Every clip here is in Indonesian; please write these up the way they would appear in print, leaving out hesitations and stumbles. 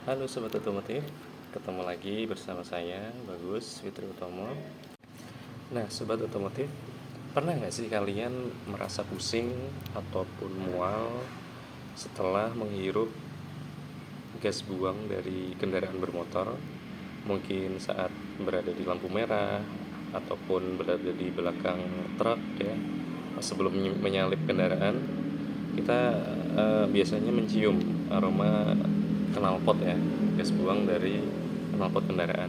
Halo Sobat Otomotif, ketemu lagi bersama saya, Bagus Fitri Utomo. Nah Sobat Otomotif, pernah nggak sih kalian merasa pusing ataupun mual setelah menghirup gas buang dari kendaraan bermotor? Mungkin saat berada di lampu merah, ataupun berada di belakang truk ya, sebelum menyalip kendaraan, kita biasanya mencium aroma knalpot ya, gas buang dari knalpot kendaraan.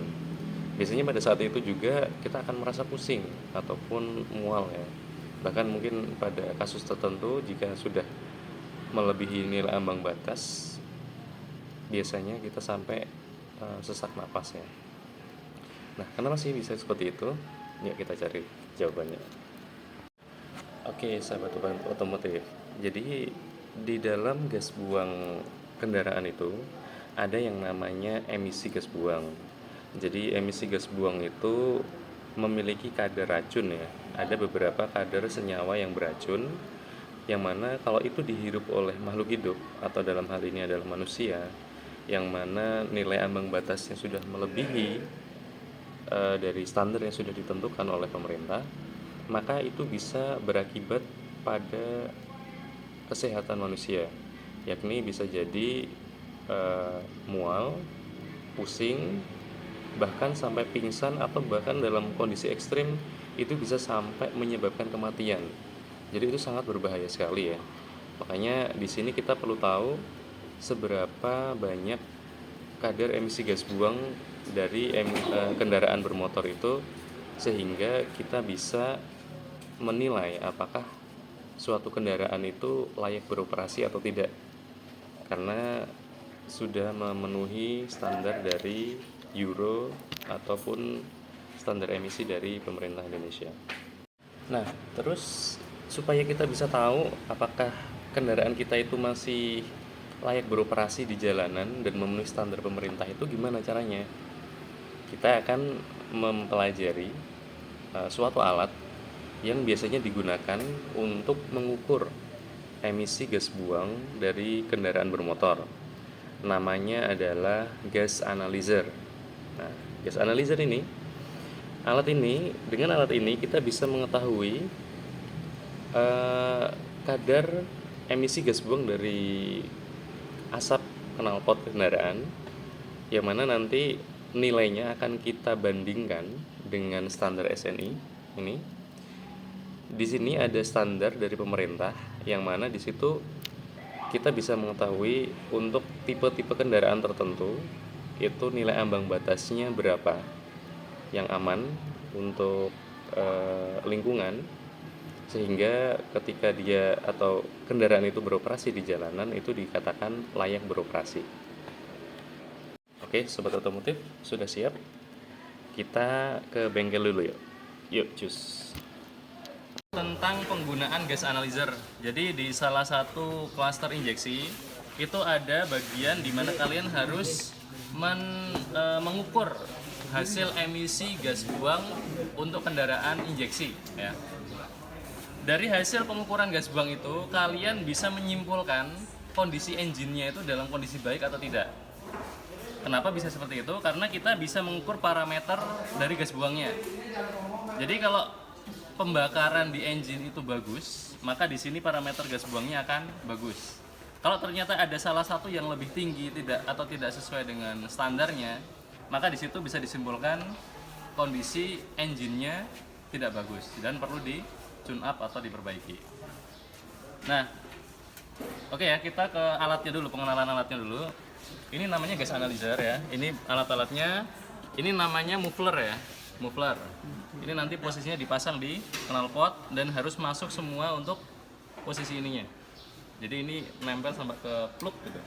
Biasanya pada saat itu juga kita akan merasa pusing ataupun mual ya. Bahkan mungkin pada kasus tertentu jika sudah melebihi nilai ambang batas, biasanya kita sampai sesak napas ya. Nah, kenapa sih bisa seperti itu? Yuk kita cari jawabannya. Oke, sahabat otomotif. Jadi di dalam gas buang kendaraan itu ada yang namanya emisi gas buang. Jadi emisi gas buang itu memiliki kadar racun ya. Ada beberapa kadar senyawa yang beracun yang mana kalau itu dihirup oleh makhluk hidup atau dalam hal ini adalah manusia, yang mana nilai ambang batasnya sudah melebihi dari standar yang sudah ditentukan oleh pemerintah, maka itu bisa berakibat pada kesehatan manusia, yakni bisa jadi mual, pusing, bahkan sampai pingsan, atau bahkan dalam kondisi ekstrim itu bisa sampai menyebabkan kematian. Jadi itu sangat berbahaya sekali ya. Makanya di sini kita perlu tahu seberapa banyak kadar emisi gas buang dari kendaraan bermotor itu, sehingga kita bisa menilai apakah suatu kendaraan itu layak beroperasi atau tidak, karena sudah memenuhi standar dari Euro ataupun standar emisi dari pemerintah Indonesia. Nah, terus supaya kita bisa tahu apakah kendaraan kita itu masih layak beroperasi di jalanan dan memenuhi standar pemerintah, itu gimana caranya? Kita akan mempelajari suatu alat yang biasanya digunakan untuk mengukur emisi gas buang dari kendaraan bermotor. Namanya adalah gas analyzer. Nah, gas analyzer ini, dengan alat ini kita bisa mengetahui kadar emisi gas buang dari asap knalpot kendaraan, yang mana nanti nilainya akan kita bandingkan dengan standar SNI ini. Di sini ada standar dari pemerintah yang mana di situ kita bisa mengetahui untuk tipe-tipe kendaraan tertentu itu nilai ambang batasnya berapa yang aman untuk lingkungan, sehingga ketika dia atau kendaraan itu beroperasi di jalanan itu dikatakan layak beroperasi. Oke, sobat otomotif, sudah siap? Kita ke bengkel dulu yuk. Yuk, cus. Tentang penggunaan gas analyzer. Jadi di salah satu klaster injeksi itu ada bagian di mana kalian harus mengukur hasil emisi gas buang untuk kendaraan injeksi ya. Dari hasil pengukuran gas buang itu kalian bisa menyimpulkan kondisi engine-nya itu dalam kondisi baik atau tidak. Kenapa bisa seperti itu? Karena kita bisa mengukur parameter dari gas buangnya. Jadi kalau pembakaran di engine itu bagus, maka di sini parameter gas buangnya akan bagus. Kalau ternyata ada salah satu yang lebih tinggi tidak sesuai dengan standarnya, maka di situ bisa disimpulkan kondisi engine-nya tidak bagus dan perlu di tune up atau diperbaiki. Nah, oke ya, kita ke alatnya dulu, pengenalan alatnya dulu. Ini namanya gas analyzer ya. Ini alat-alatnya. Ini namanya muffler ya, muffler. Ini nanti posisinya dipasang di knalpot dan harus masuk semua untuk posisi ininya. Jadi ini nempel sampai ke plug gitu.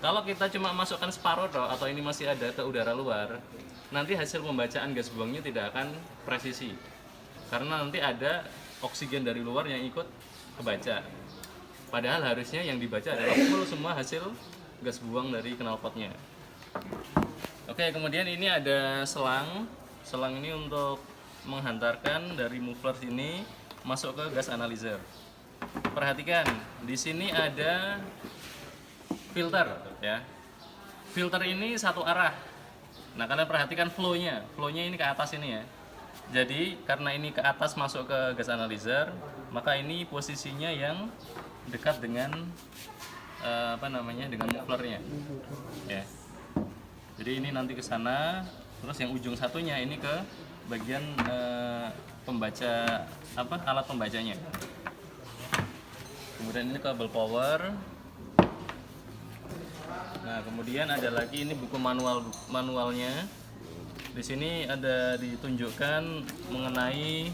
Kalau kita cuma masukkan separuh atau ini masih ada ke udara luar, nanti hasil pembacaan gas buangnya tidak akan presisi. Karena nanti ada oksigen dari luar yang ikut kebaca. Padahal harusnya yang dibaca adalah full semua hasil gas buang dari knalpotnya. Oke, kemudian ini ada selang. Selang ini untuk menghantarkan dari muffler sini masuk ke gas analyzer. Perhatikan, di sini ada filter ya. filter ini satu arah. Nah, kalian perhatikan flow-nya ini ke atas ini ya. Jadi karena ini ke atas masuk ke gas analyzer, maka ini posisinya yang dekat dengan dengan mufflernya. Ya. Jadi ini nanti ke sana, terus yang ujung satunya ini ke bagian pembaca alat pembacanya. Kemudian ini kabel power. Nah, kemudian ada lagi ini buku manualnya. Di sini ada ditunjukkan mengenai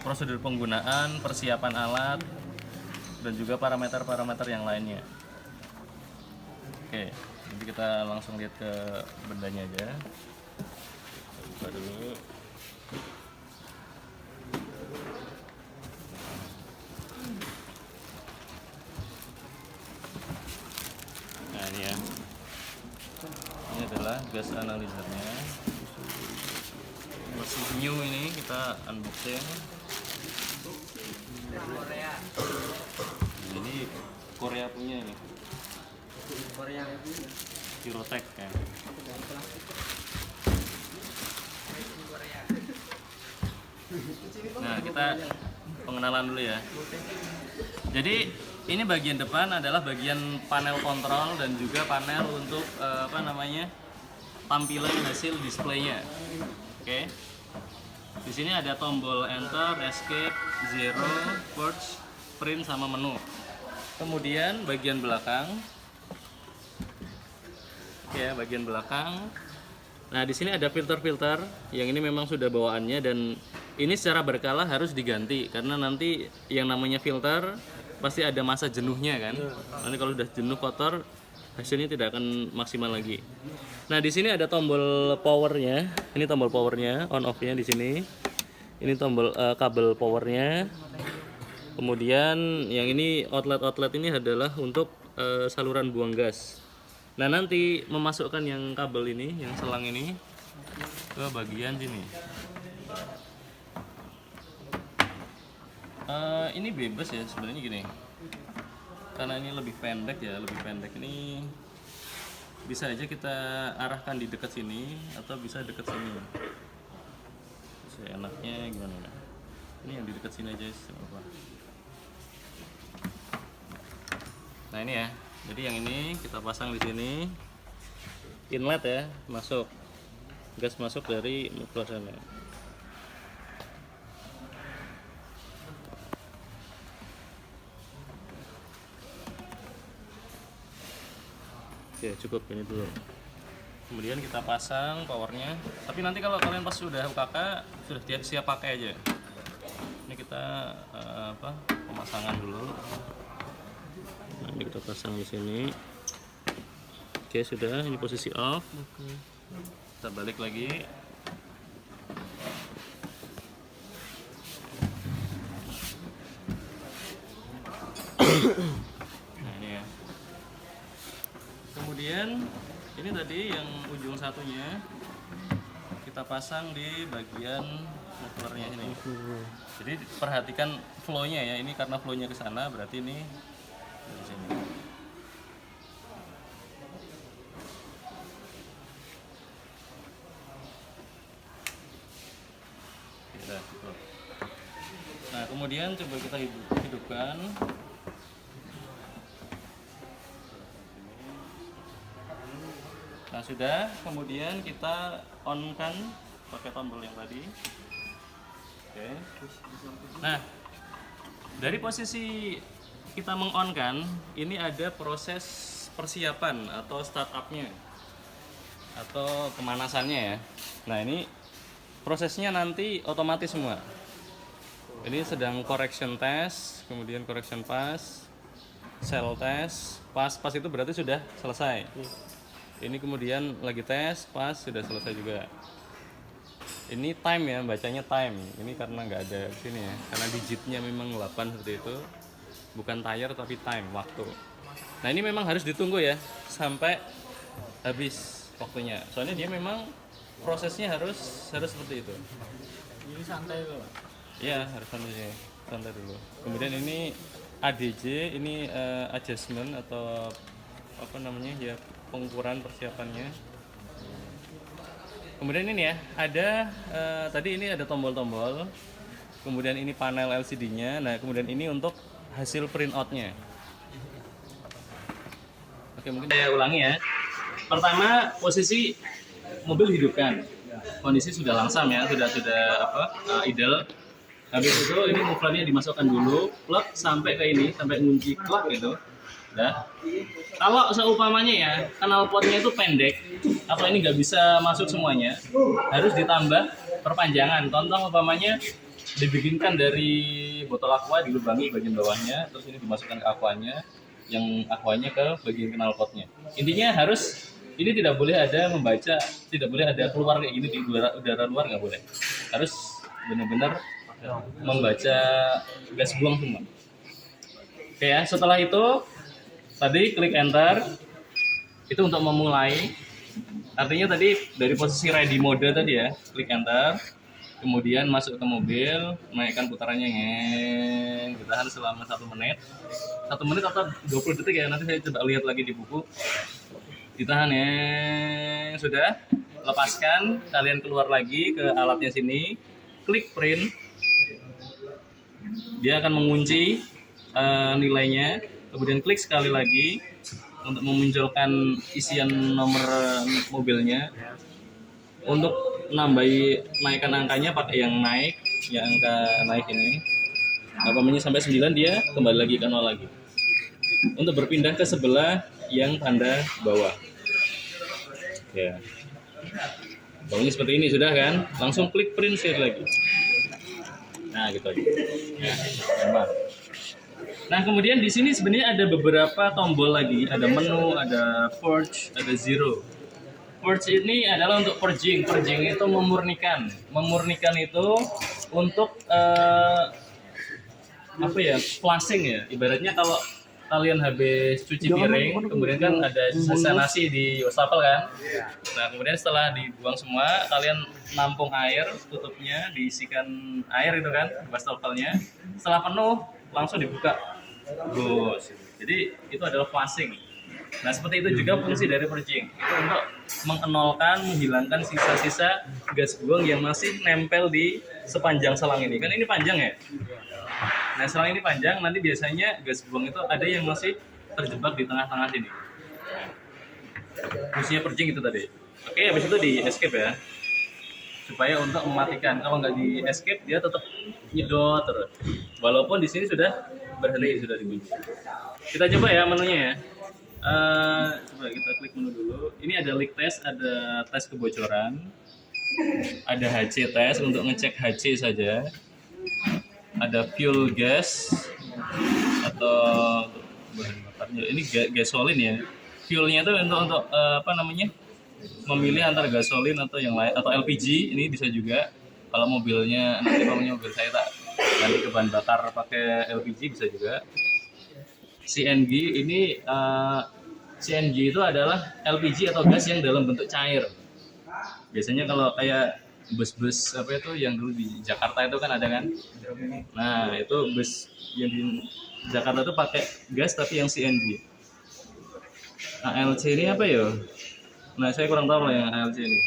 prosedur penggunaan, persiapan alat, dan juga parameter-parameter yang lainnya. Oke, nanti kita langsung lihat ke bendanya aja. Buka dulu. Nah, ini ya. Ini adalah gas analyzernya. Masih new ini, kita unboxing. Ini Korea punya ini. Korea punya. Kirotech ya. Nah, kita pengenalan dulu ya. Jadi ini bagian depan adalah bagian panel kontrol dan juga panel untuk tampilan hasil displaynya. Oke. Di sini ada tombol enter, escape, zero, purge, print sama menu. Kemudian bagian belakang. Oke, bagian belakang. Nah, di sini ada filter-filter yang ini memang sudah bawaannya dan ini secara berkala harus diganti karena nanti yang namanya filter pasti ada masa jenuhnya kan. Nanti kalau udah jenuh kotor hasilnya tidak akan maksimal lagi. Nah, di sini ada tombol powernya. Ini tombol powernya, on off-nya di sini. Ini tombol kabel powernya. Kemudian yang ini outlet ini adalah untuk saluran buang gas. Nah, nanti memasukkan yang kabel ini, yang selang ini ke bagian sini. Ini bebas ya sebenarnya gini. Karena ini lebih pendek ini bisa aja kita arahkan di dekat sini atau bisa dekat sini. Seenaknya gimana? Ini yang di dekat sini aja apa? Nah, ini ya. Jadi yang ini kita pasang di sini. Inlet ya, masuk. Gas masuk dari muffler sana. Oke, cukup ini dulu. Kemudian kita pasang powernya. Tapi nanti kalau kalian pas sudah UKK sudah siap pakai aja. Ini kita pemasangan dulu. Nah, ini kita pasang di sini. Oke, sudah. Ini posisi off. Kita balik lagi. Nah, ini ya. Kemudian ini tadi yang ujung satunya kita pasang di bagian mufflernya ini. Jadi perhatikan flow-nya ya. Ini karena flow-nya ke sana berarti ini dari sini. Ya, cukup. Nah, kemudian coba kita hidupkan. Nah, sudah. Kemudian kita on kan pakai tombol yang tadi. Oke. Nah, dari posisi kita meng-on-kan, ini ada proses persiapan atau startup-nya atau pemanasannya ya. Nah, ini prosesnya nanti otomatis semua. Ini sedang correction test, kemudian correction pass, cell test, pass itu berarti sudah selesai. Ini kemudian lagi tes, pas sudah selesai juga. Ini time ya, bacanya time. Ini karena nggak ada sini ya, karena digitnya memang 8 seperti itu. Bukan tire tapi time, waktu. Nah, ini memang harus ditunggu ya sampai habis waktunya. Soalnya dia memang prosesnya harus seperti itu. Ini santai loh. Iya, harus santai dulu. Kemudian ini ADJ, ini adjustment atau namanya ya, pengukuran persiapannya. Kemudian ini ya, ada tadi ini ada tombol-tombol, kemudian ini panel LCD-nya. Nah, kemudian ini untuk hasil printout-nya. Oke, mungkin saya ulangi ya. Pertama, posisi mobil hidupkan, kondisi sudah langsam ya, sudah idle. Habis itu ini muflannya dimasukkan dulu, plug sampai ke ini, sampai ngunci plug gitu. Nah, kalau seumpamanya ya knalpotnya itu pendek atau ini nggak bisa masuk semuanya, harus ditambah perpanjangan. Contoh umpamanya dibikinkan dari botol aqua, dilubangi bagian bawahnya, terus ini dimasukkan ke aquanya, yang aquanya ke bagian knalpotnya. Intinya harus ini tidak boleh ada membaca, tidak boleh ada keluar kayak gini di udara luar, nggak boleh. Harus benar-benar membaca gas buang semua. Oke ya, setelah itu tadi klik enter, itu untuk memulai. Artinya tadi dari posisi ready mode tadi ya, klik enter, kemudian masuk ke mobil, naikkan putarannya, ditahan selama 1 menit. 1 menit atau 20 detik ya, nanti saya coba lihat lagi di buku. Ditahan ya, sudah, lepaskan, kalian keluar lagi ke alatnya sini, klik print, dia akan mengunci nilainya, kemudian klik sekali lagi untuk memunculkan isian nomor mobilnya. Untuk naikkan angkanya pakai yang naik, yang angka naik ini. Apabila sampai 9 dia kembali lagi ke 0 lagi. Untuk berpindah ke sebelah yang tanda bawah. Ya. Pokoknya seperti ini sudah kan? Langsung klik print share lagi. Nah, gitu aja. Ya, gampang. Nah, kemudian di sini sebenarnya ada beberapa tombol lagi, ada menu, ada purge, ada zero. Purge ini adalah untuk purging. Purging itu memurnikan. Memurnikan itu untuk flushing ya. Ibaratnya kalau kalian habis cuci piring, kemudian kan ada sisa nasi di wastafel kan. Nah, kemudian setelah dibuang semua, kalian nampung air, tutupnya diisikan air itu kan, wastafelnya. Setelah penuh, langsung dibuka. Bos. Jadi itu adalah flushing. Nah, seperti itu juga fungsi dari purging. Itu untuk mengenolkan, menghilangkan sisa-sisa gas buang yang masih nempel di sepanjang selang ini. Kan ini panjang ya. Nah, selang ini panjang, nanti biasanya gas buang itu ada yang masih terjebak di tengah-tengah sini. Fungsinya purging itu tadi. Oke, habis itu di escape ya. Supaya untuk mematikan. Kalau nggak di escape, dia tetap nyedot terus. Walaupun di sini sudah berhenti, sudah dikunci. Kita coba ya menunya ya. Coba kita klik menu dulu. Ini ada leak test, ada tes kebocoran, ada HC test untuk ngecek HC saja, ada fuel gas atau bahan bakarnya. Ini gasolin ya. Fuelnya itu untuk memilih antara gasolin atau yang lain, atau LPG. Ini bisa juga. Kalau mobilnya nanti mobil saya tak ganti ke bahan bakar pakai LPG bisa juga. CNG ini CNG itu adalah LPG atau gas yang dalam bentuk cair. Biasanya kalau kayak bus-bus yang dulu di Jakarta itu kan ada kan. Nah, itu bus yang di Jakarta itu pakai gas tapi yang CNG. ALC ini apa ya? Nah, saya kurang tahu lah yang ALC ini.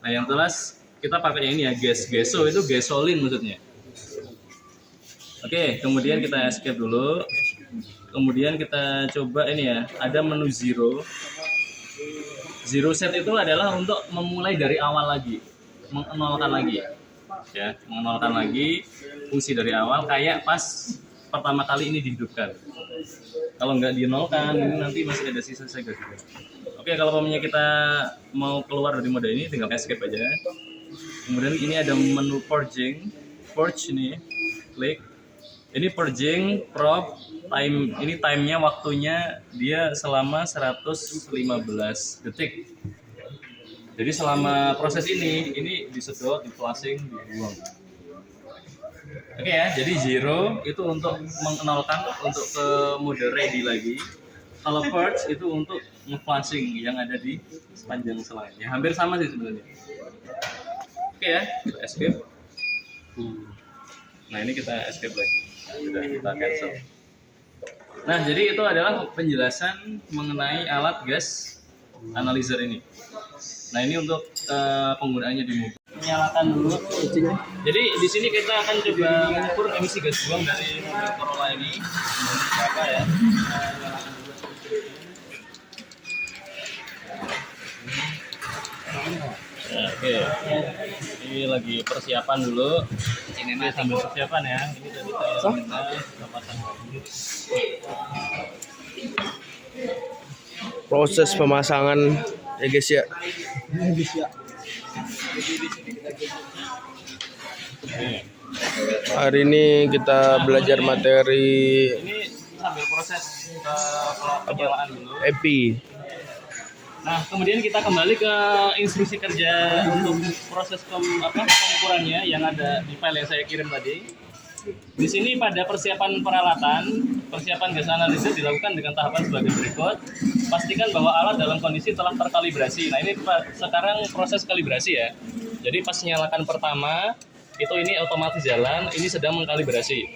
Nah, yang jelas kita pakai yang ini ya, geso itu gasolin maksudnya. Oke, kemudian kita escape dulu. Kemudian kita coba ini ya, ada menu zero. Zero set itu adalah untuk memulai dari awal lagi, mengenolkan lagi. Ya, mengenolkan lagi fungsi dari awal kayak pas pertama kali ini dihidupkan. Kalau nggak dinolkan, ini nanti masih ada sisa-sisa gas juga. Oke, kalau umpamanya kita mau keluar dari mode ini, tinggal escape aja. Kemudian ini ada menu purging, purge ini, klik. Ini purging prop time, ini timenya, waktunya dia selama 115 detik. Jadi selama proses ini disedot, di flushing, dibuang. Oke ya, jadi zero itu untuk mengenolkan, untuk ke mode ready lagi. Kalau purge itu untuk nge-flushing yang ada di sepanjang selang. Ya hampir sama sih sebenarnya. Oke ya, kita escape. Nah, ini kita escape lagi. Sudah kita cancel. Nah, jadi itu adalah penjelasan mengenai alat gas analyzer ini. Nah, ini untuk penggunaannya di mobil. Nyalakan dulu. Jadi di sini kita akan coba mengukur emisi gas buang dari mobil Corolla ini. Berapa ya? Oke, ini lagi persiapan dulu. Ini sambil persiapan ya. Ini tadi saya minta pasang. Proses pemasangan ya guys ya. Hari ini kita belajar materi Ini sambil proses penyalaan dulu. EPI. Nah, kemudian kita kembali ke instruksi kerja untuk proses pengukurannya yang ada di file yang saya kirim tadi. Di sini pada persiapan peralatan, persiapan gas analisis dilakukan dengan tahapan sebagai berikut. Pastikan bahwa alat dalam kondisi telah terkalibrasi. Nah, ini sekarang proses kalibrasi ya. Jadi pas nyalakan pertama, itu ini otomatis jalan, ini sedang mengkalibrasi.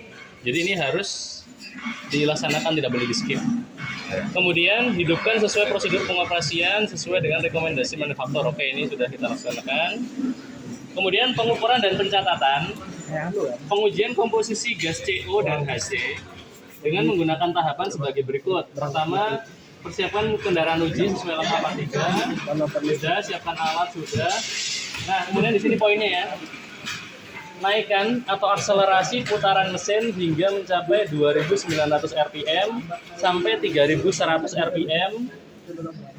Jadi ini harus dilaksanakan, tidak boleh di-skip. Kemudian hidupkan sesuai prosedur pengoperasian sesuai dengan rekomendasi manufaktur. Oke, ini sudah kita laksanakan. Kemudian pengukuran dan pencatatan. Pengujian komposisi gas CO dan HC dengan menggunakan tahapan sebagai berikut. Pertama, persiapan kendaraan uji sesuai langkah 3. Sudah, siapkan alat sudah. Nah, kemudian di sini poinnya ya. Naikkan atau akselerasi putaran mesin hingga mencapai 2.900 rpm sampai 3.100 rpm.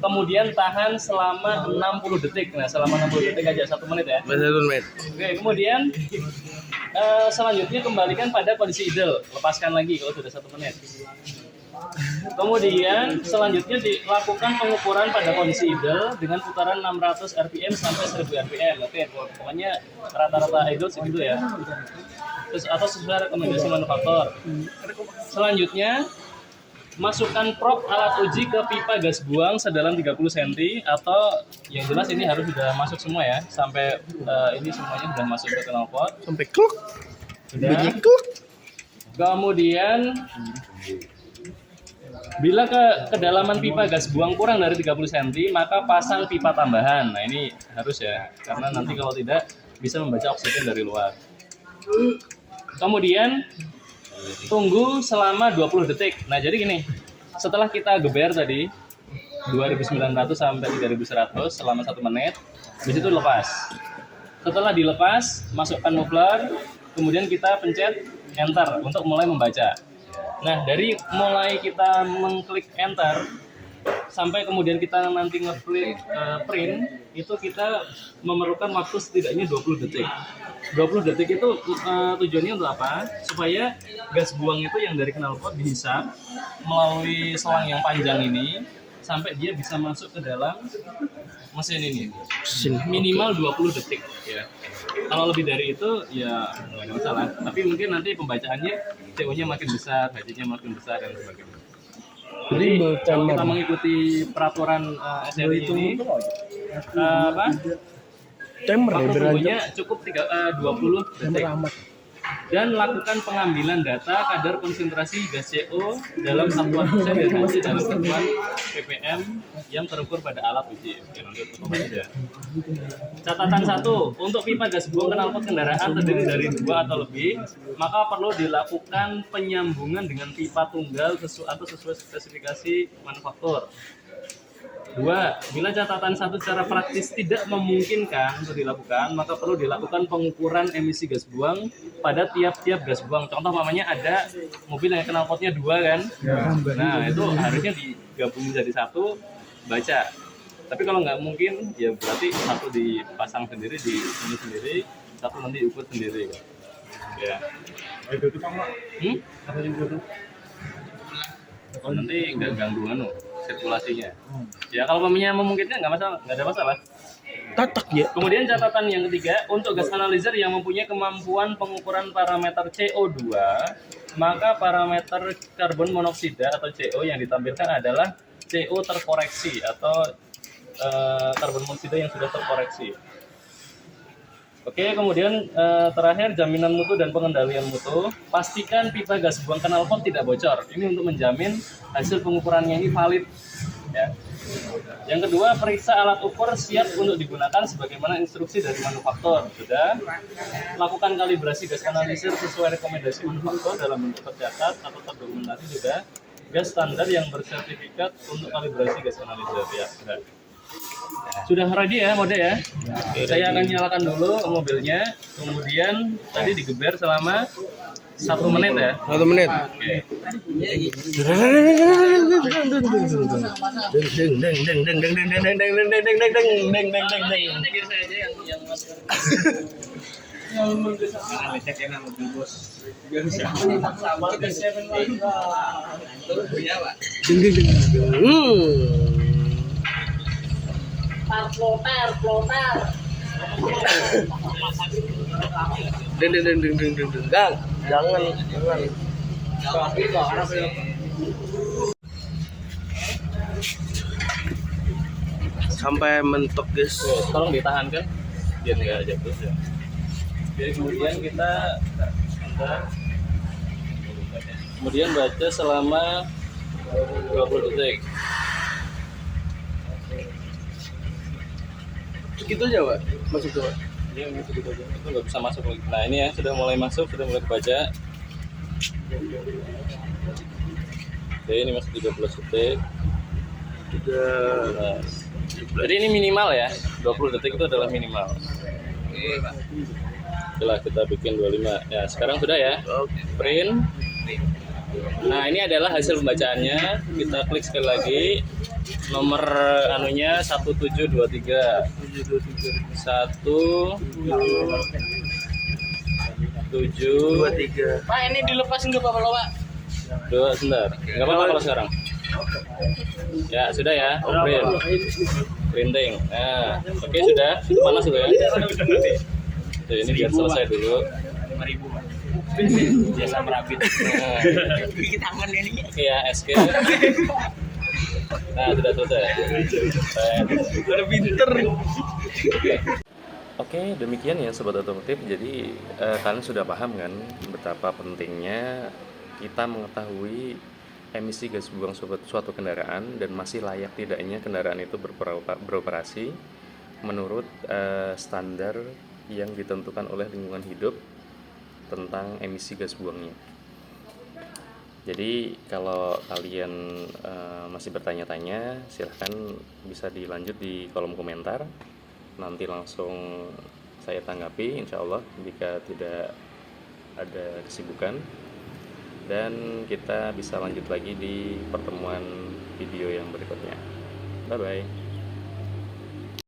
Kemudian tahan selama 60 detik. Nah, selama 60 detik aja, 1 menit ya. 1 menit. Oke, kemudian selanjutnya kembalikan pada kondisi idle. Lepaskan lagi kalau sudah 1 menit. Kemudian selanjutnya dilakukan pengukuran pada kondisi idle dengan putaran 600 rpm sampai 1000 rpm. Oke, pokoknya rata-rata idle segitu ya. Terus atau sesuai rekomendasi manufaktur. Selanjutnya masukkan prop alat uji ke pipa gas buang sedalam 30 cm atau yang jelas ini harus sudah masuk semua ya, sampai ini semuanya sudah masuk ke knalpot. Sampai kluk. Bunyi Sudah. kluk. Kemudian bila kedalaman pipa gas buang kurang dari 30 cm, maka pasang pipa tambahan. Nah, ini harus ya, karena nanti kalau tidak bisa membaca oksigen dari luar. Kemudian tunggu selama 20 detik. Nah, jadi gini, setelah kita geber tadi 2.900 sampai 3.100 selama 1 menit, habis itu lepas. Setelah dilepas, masukkan muffler, kemudian kita pencet enter untuk mulai membaca. Nah, dari mulai kita mengklik enter sampai kemudian kita nanti ngeklik print, itu kita memerlukan waktu setidaknya 20 detik. 20 detik itu tujuannya untuk apa? Supaya gas buang itu yang dari knalpot dihisap melalui selang yang panjang ini sampai dia bisa masuk ke dalam mesin ini. Minimal 20 detik ya. Kalau lebih dari itu ya nggak ada masalah. Tapi mungkin nanti pembacaannya CO-nya makin besar, HC-nya makin besar dan sebagainya. Jadi kalau kita mengikuti peraturan SRI ini Timer ya waktu berarti. tunggunya cukup 20 detik. Dan lakukan pengambilan data kadar konsentrasi gas CO dalam satuan persen dan HC dalam satuan ppm yang terukur pada alat uji. Oke, lanjut aja. Catatan 1, untuk pipa gas buang knalpot kendaraan terdiri dari 2 atau lebih, maka perlu dilakukan penyambungan dengan pipa tunggal atau sesuai spesifikasi manufaktur. 2. Bila catatan 1 secara praktis tidak memungkinkan untuk dilakukan, maka perlu dilakukan pengukuran emisi gas buang pada tiap-tiap gas buang. Contoh namanya ada mobil yang knalpotnya 2 kan? Nah, itu harusnya digabung jadi 1, baca. Tapi kalau nggak mungkin, ya berarti 1 dipasang sendiri, di ini sendiri, 1 nanti diukur sendiri. Ya. Oh, nanti nggak ganggu sirkulasinya. Ya kalau memungkinkan nggak masalah, nggak ada masalah. Tatak ya. Kemudian catatan yang ketiga, untuk gas analyzer yang mempunyai kemampuan pengukuran parameter CO2, maka parameter karbon monoksida atau CO yang ditampilkan adalah CO terkoreksi atau karbon monoksida yang sudah terkoreksi. Oke, kemudian terakhir jaminan mutu dan pengendalian mutu. Pastikan pipa gas buang knalpot tidak bocor. Ini untuk menjamin hasil pengukurannya ini valid. Ya. Yang kedua, periksa alat ukur siap untuk digunakan sebagaimana instruksi dari manufaktur. Sudah. Lakukan kalibrasi gas analisir sesuai rekomendasi manufaktur dalam bentuk tercatat atau terdokumentasi. Sudah. Gas standar yang bersertifikat untuk kalibrasi gas analisir. Ya, sudah. Sudah ready ya mode ya? Saya akan nyalakan dulu mobilnya, kemudian tadi digeber selama 1 menit ya. 1 menit. Oke. Biar saya aja yang masuk. Gang, jangan. Sampai mentok guys. Tolong ditahan kan, biar nggak jatuh ya. Jadi kemudian kita kemudian baca selama 20 detik. Gitu aja, Pak. Masuk tuh, Pak. Iya, gitu aja. Itu nggak bisa masuk lagi. Nah ini ya sudah mulai masuk, sudah mulai kebaca. Oke, ini masih 13 detik. 13. Jadi ini minimal ya, 20 detik itu adalah minimal. Oke, Pak. Setelah kita bikin 25. Ya, sekarang sudah ya. Print. Nah, ini adalah hasil pembacaannya. Kita klik sekali lagi. Nomor anunya 1723. 1723. Pak, ini dilepas nggak Pak kalau Pak? Sebentar. Enggak apa-apa kalau sekarang. Ya, sudah ya. Print. Printing. Nah, oke sudah. Panas sudah ya. Jadi ini biar selesai dulu. 5.000 Pak. Biasa merapit. Gigi tangan ini. Oke ya, SK. Nah, sudah selesai. Udah pinter. Oke, demikian ya Sobat Otomotif. Jadi kalian sudah paham kan betapa pentingnya kita mengetahui emisi gas buang suatu kendaraan dan masih layak tidaknya kendaraan itu beroperasi menurut standar yang ditentukan oleh lingkungan hidup tentang emisi gas buangnya. Jadi kalau kalian masih bertanya-tanya, silahkan bisa dilanjut di kolom komentar. Nanti langsung saya tanggapi insya Allah jika tidak ada kesibukan. Dan kita bisa lanjut lagi di pertemuan video yang berikutnya. Bye-bye.